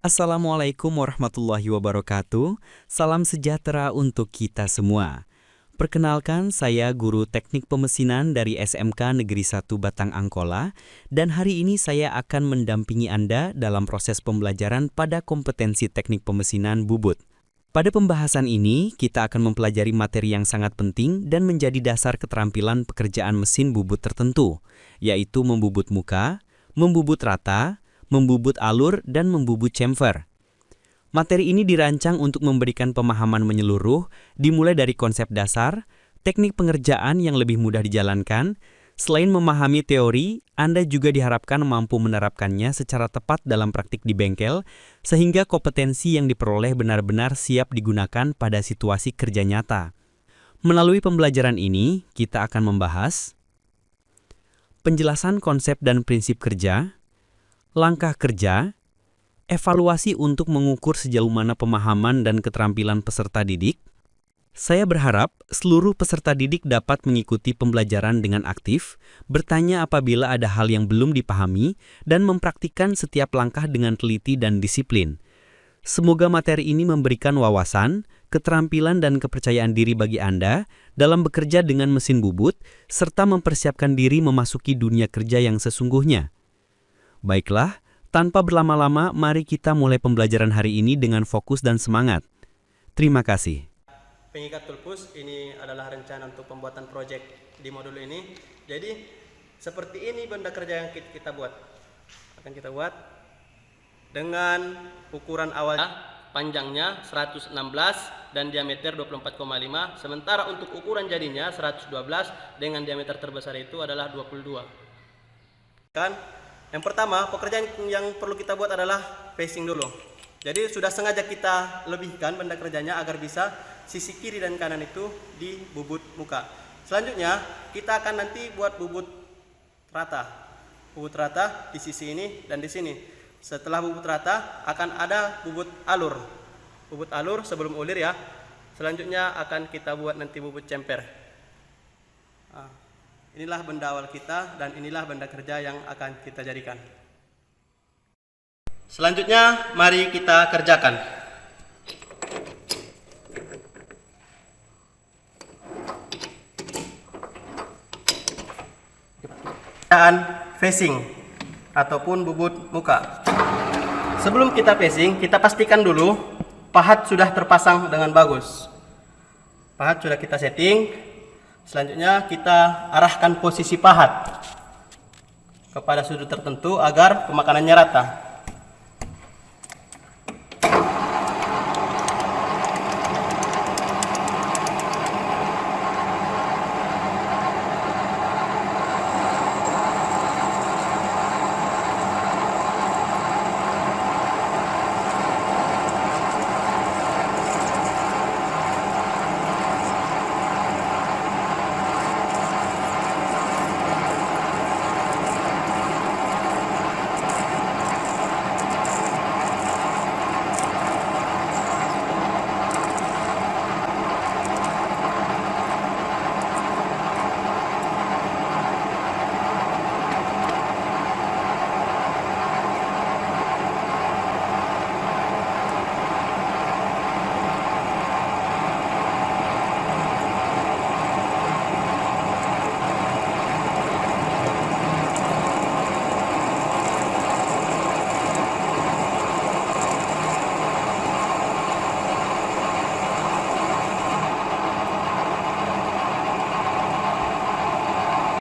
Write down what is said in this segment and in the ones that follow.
Assalamualaikum warahmatullahi wabarakatuh. Salam sejahtera untuk kita semua. Perkenalkan, saya guru teknik pemesinan dari SMK Negeri 1 Batang Angkola, dan hari ini saya akan mendampingi Anda dalam proses pembelajaran pada kompetensi teknik pemesinan bubut. Pada pembahasan ini, kita akan mempelajari materi yang sangat penting dan menjadi dasar keterampilan pekerjaan mesin bubut tertentu, yaitu membubut muka, membubut rata, membubut alur, dan membubut chamfer. Materi ini dirancang untuk memberikan pemahaman menyeluruh, dimulai dari konsep dasar, teknik pengerjaan yang lebih mudah dijalankan. Selain memahami teori, Anda juga diharapkan mampu menerapkannya secara tepat dalam praktik di bengkel, sehingga kompetensi yang diperoleh benar-benar siap digunakan pada situasi kerja nyata. Melalui pembelajaran ini, kita akan membahas penjelasan konsep dan prinsip kerja, langkah kerja, evaluasi untuk mengukur sejauh mana pemahaman dan keterampilan peserta didik. Saya berharap seluruh peserta didik dapat mengikuti pembelajaran dengan aktif, bertanya apabila ada hal yang belum dipahami, dan mempraktikkan setiap langkah dengan teliti dan disiplin. Semoga materi ini memberikan wawasan, keterampilan, dan kepercayaan diri bagi Anda dalam bekerja dengan mesin bubut, serta mempersiapkan diri memasuki dunia kerja yang sesungguhnya. Baiklah, tanpa berlama-lama, mari kita mulai pembelajaran hari ini dengan fokus dan semangat. Terima kasih. Pengikat tulpus ini adalah rencana untuk pembuatan proyek di modul ini. Jadi, seperti ini benda kerja yang kita buat. Akan kita buat dengan ukuran awalnya panjangnya 116 dan diameter 24,5. Sementara untuk ukuran jadinya 112 dengan diameter terbesar itu adalah 22. Yang pertama, pekerjaan yang perlu kita buat adalah facing dulu. Jadi sudah sengaja kita lebihkan benda kerjanya agar bisa sisi kiri dan kanan itu di bubut muka. Selanjutnya, kita akan nanti buat bubut rata. Bubut rata di sisi ini dan di sini. Setelah bubut rata, akan ada bubut alur. Bubut alur sebelum ulir ya. Selanjutnya akan kita buat nanti bubut chamfer. Inilah benda awal kita dan inilah benda kerja yang akan kita jadikan. Selanjutnya, mari kita kerjakan. Pekerjaan facing ataupun bubut muka. Sebelum kita facing, kita pastikan dulu pahat sudah terpasang dengan bagus. Pahat sudah kita setting. Selanjutnya kita arahkan posisi pahat kepada sudut tertentu agar pemakanannya rata.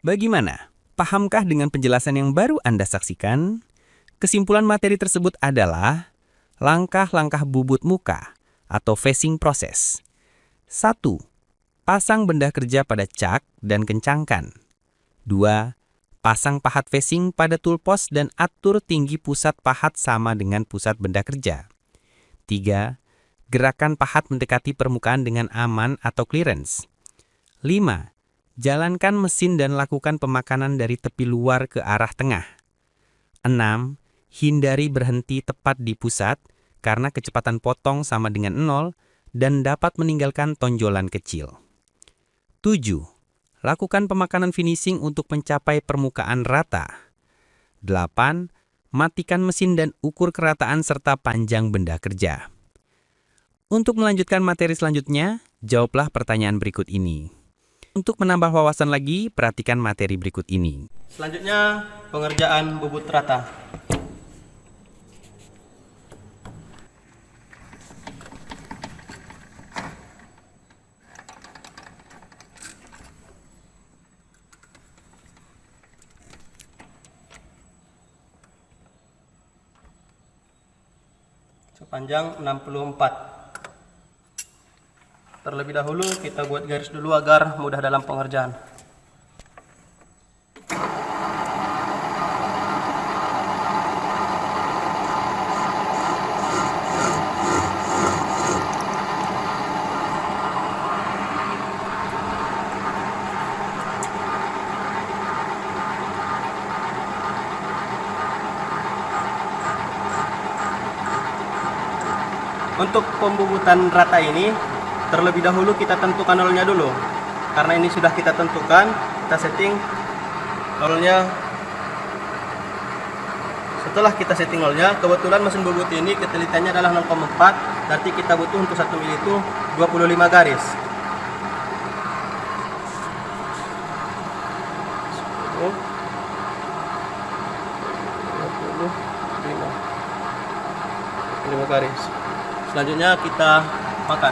Bagaimana? Pahamkah dengan penjelasan yang baru Anda saksikan? Kesimpulan materi tersebut adalah langkah-langkah bubut muka atau facing process. 1. Pasang benda kerja pada cak dan kencangkan. 2. Pasang pahat facing pada toolpost dan atur tinggi pusat pahat sama dengan pusat benda kerja. 3. Gerakan pahat mendekati permukaan dengan aman atau clearance. 5. Jalankan mesin dan lakukan pemakanan dari tepi luar ke arah tengah. 6. Hindari berhenti tepat di pusat karena kecepatan potong sama dengan 0 dan dapat meninggalkan tonjolan kecil. 7. Lakukan pemakanan finishing untuk mencapai permukaan rata. 8. Matikan mesin dan ukur kerataan serta panjang benda kerja. Untuk melanjutkan materi selanjutnya, jawablah pertanyaan berikut ini. Untuk menambah wawasan lagi, perhatikan materi berikut ini. Selanjutnya, pengerjaan bubut rata. Sepanjang 64. Terlebih dahulu kita buat garis dulu agar mudah dalam pengerjaan. Untuk pembubutan rata ini, terlebih dahulu kita tentukan nolnya dulu. Karena ini sudah kita tentukan, kita setting nolnya. Setelah kita setting nolnya, kebetulan mesin bubut ini ketelitiannya adalah 0,4, berarti kita butuh untuk 1 mili itu 25 garis. 25 garis. Selanjutnya kita makan.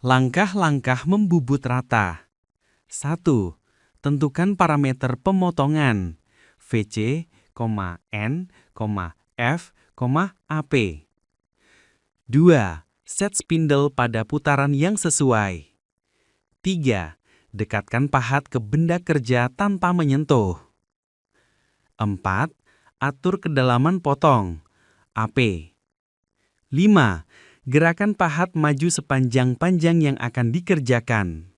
Langkah-langkah membubut rata. 1. Tentukan parameter pemotongan VC, N, F, AP. 2. Set spindle pada putaran yang sesuai. 3. Dekatkan pahat ke benda kerja tanpa menyentuh. 4. Atur kedalaman potong AP. 5. Gerakan pahat maju sepanjang-panjang yang akan dikerjakan.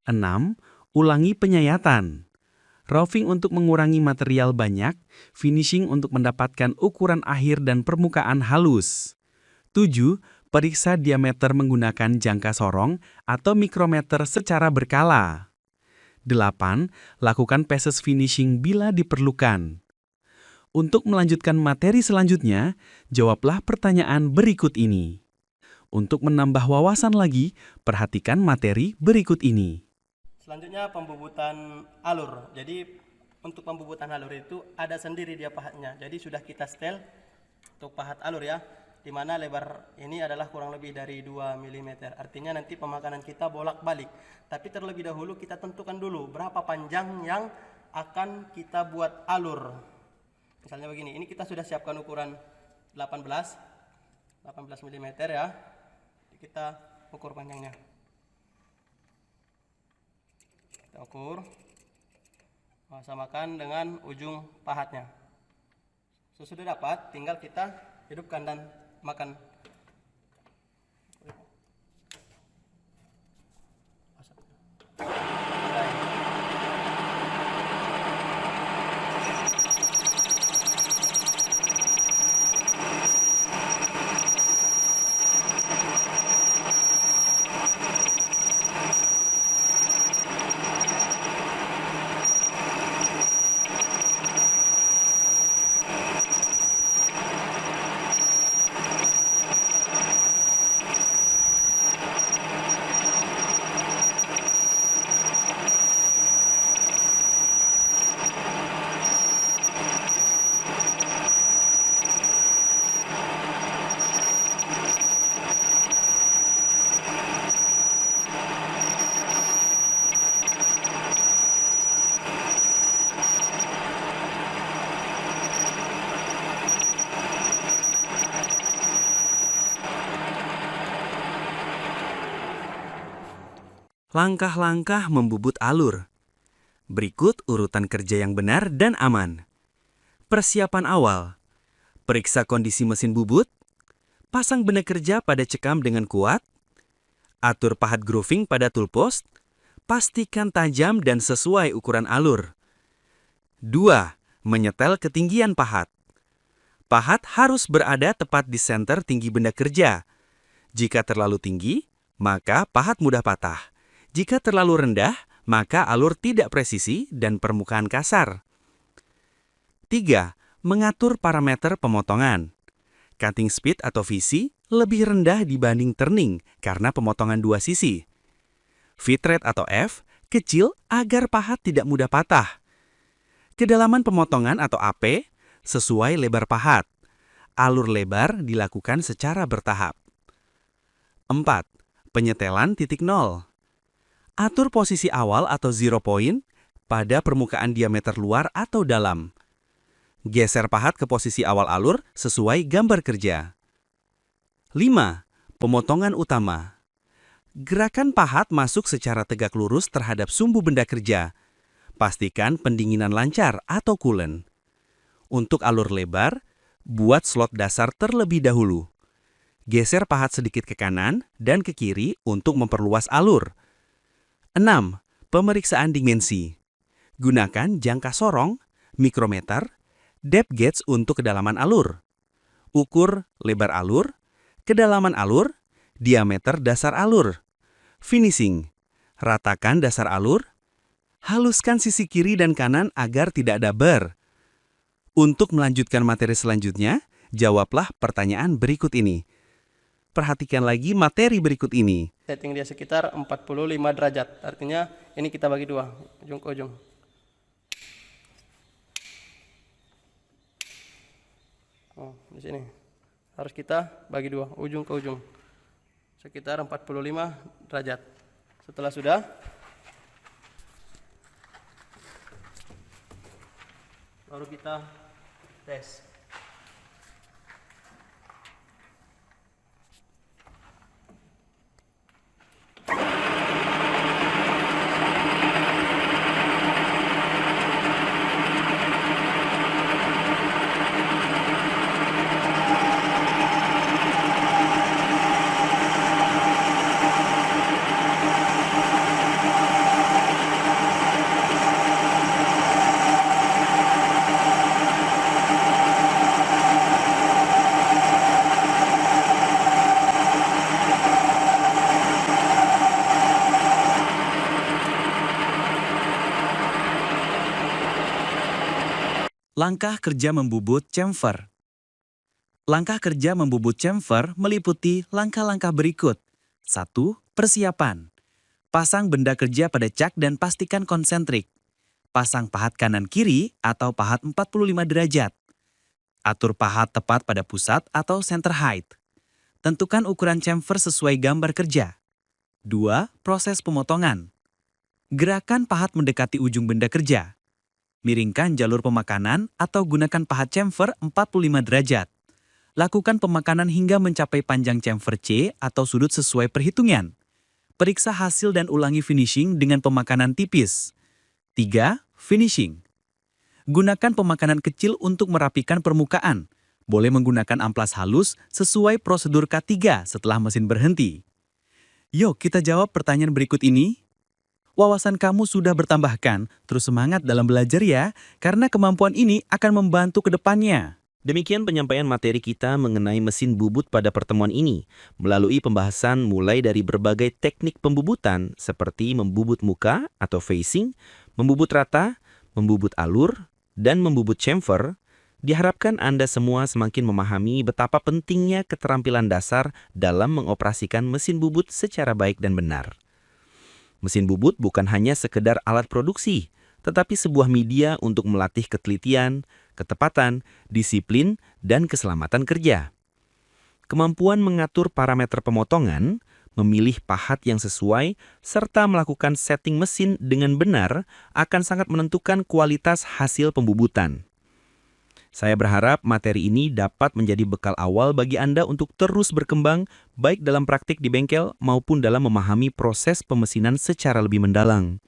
6. Ulangi penyayatan. Roughing untuk mengurangi material banyak, finishing untuk mendapatkan ukuran akhir dan permukaan halus. 7. Periksa diameter menggunakan jangka sorong atau mikrometer secara berkala. 8. Lakukan passes finishing bila diperlukan. Untuk melanjutkan materi selanjutnya, jawablah pertanyaan berikut ini. Untuk menambah wawasan lagi, perhatikan materi berikut ini. Selanjutnya pembubutan alur. Jadi untuk pembubutan alur itu ada sendiri dia pahatnya. Jadi sudah kita setel untuk pahat alur ya, di mana lebar ini adalah kurang lebih dari 2 mm. Artinya nanti pemakanan kita bolak-balik. Tapi terlebih dahulu kita tentukan dulu berapa panjang yang akan kita buat alur. Misalnya begini, ini kita sudah siapkan ukuran 18 mm ya. Kita ukur panjangnya. Kita ukur. Samakan dengan ujung pahatnya. Sesudah dapat, tinggal kita hidupkan dan makan. Langkah-langkah membubut alur. Berikut urutan kerja yang benar dan aman. Persiapan awal. Periksa kondisi mesin bubut. Pasang benda kerja pada cekam dengan kuat. Atur pahat grooving pada tool post. Pastikan tajam dan sesuai ukuran alur. 2. Menyetel ketinggian pahat. Pahat harus berada tepat di senter tinggi benda kerja. Jika terlalu tinggi, maka pahat mudah patah. Jika terlalu rendah, maka alur tidak presisi dan permukaan kasar. 3. Mengatur parameter pemotongan. Cutting speed atau visi lebih rendah dibanding turning karena pemotongan dua sisi. Fit rate atau F kecil agar pahat tidak mudah patah. Kedalaman pemotongan atau AP sesuai lebar pahat. Alur lebar dilakukan secara bertahap. 4. Penyetelan titik nol. Atur posisi awal atau zero point pada permukaan diameter luar atau dalam. Geser pahat ke posisi awal alur sesuai gambar kerja. 5. Pemotongan utama. Gerakan pahat masuk secara tegak lurus terhadap sumbu benda kerja. Pastikan pendinginan lancar atau coolant. Untuk alur lebar, buat slot dasar terlebih dahulu. Geser pahat sedikit ke kanan dan ke kiri untuk memperluas alur. 6. Pemeriksaan dimensi. Gunakan jangka sorong, mikrometer, depth gauge untuk kedalaman alur. Ukur lebar alur, kedalaman alur, diameter dasar alur. Finishing. Ratakan dasar alur. Haluskan sisi kiri dan kanan agar tidak ada bar. Untuk melanjutkan materi selanjutnya, jawablah pertanyaan berikut ini. Perhatikan lagi materi berikut ini. Setting dia sekitar 45 derajat. Artinya ini kita bagi dua, ujung ke ujung. Oh, di sini. Harus kita bagi dua, ujung ke ujung. Sekitar 45 derajat. Setelah sudah, baru kita tes. Langkah kerja membubut chamfer. Langkah kerja membubut chamfer meliputi langkah-langkah berikut. 1. Persiapan. Pasang benda kerja pada cak dan pastikan konsentrik. Pasang pahat kanan-kiri atau pahat 45 derajat. Atur pahat tepat pada pusat atau center height. Tentukan ukuran chamfer sesuai gambar kerja. 2. Proses pemotongan. Gerakan pahat mendekati ujung benda kerja. Miringkan jalur pemakanan atau gunakan pahat chamfer 45 derajat. Lakukan pemakanan hingga mencapai panjang chamfer C atau sudut sesuai perhitungan. Periksa hasil dan ulangi finishing dengan pemakanan tipis. 3. Finishing. Gunakan pemakanan kecil untuk merapikan permukaan. Boleh menggunakan amplas halus sesuai prosedur K3 setelah mesin berhenti. Yuk kita jawab pertanyaan berikut ini. Wawasan kamu sudah bertambahkan, terus semangat dalam belajar ya, karena kemampuan ini akan membantu ke depannya. Demikian penyampaian materi kita mengenai mesin bubut pada pertemuan ini, melalui pembahasan mulai dari berbagai teknik pembubutan seperti membubut muka atau facing, membubut rata, membubut alur, dan membubut chamfer. Diharapkan Anda semua semakin memahami betapa pentingnya keterampilan dasar dalam mengoperasikan mesin bubut secara baik dan benar. Mesin bubut bukan hanya sekedar alat produksi, tetapi sebuah media untuk melatih ketelitian, ketepatan, disiplin, dan keselamatan kerja. Kemampuan mengatur parameter pemotongan, memilih pahat yang sesuai, serta melakukan setting mesin dengan benar akan sangat menentukan kualitas hasil pembubutan. Saya berharap materi ini dapat menjadi bekal awal bagi Anda untuk terus berkembang, baik dalam praktik di bengkel maupun dalam memahami proses pemesinan secara lebih mendalam.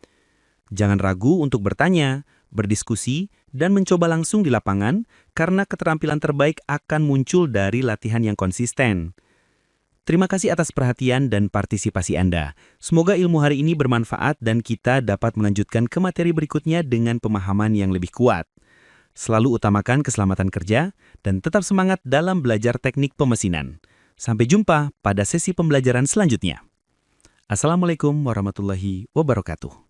Jangan ragu untuk bertanya, berdiskusi, dan mencoba langsung di lapangan, karena keterampilan terbaik akan muncul dari latihan yang konsisten. Terima kasih atas perhatian dan partisipasi Anda. Semoga ilmu hari ini bermanfaat dan kita dapat melanjutkan ke materi berikutnya dengan pemahaman yang lebih kuat. Selalu utamakan keselamatan kerja dan tetap semangat dalam belajar teknik pemesinan. Sampai jumpa pada sesi pembelajaran selanjutnya. Assalamualaikum warahmatullahi wabarakatuh.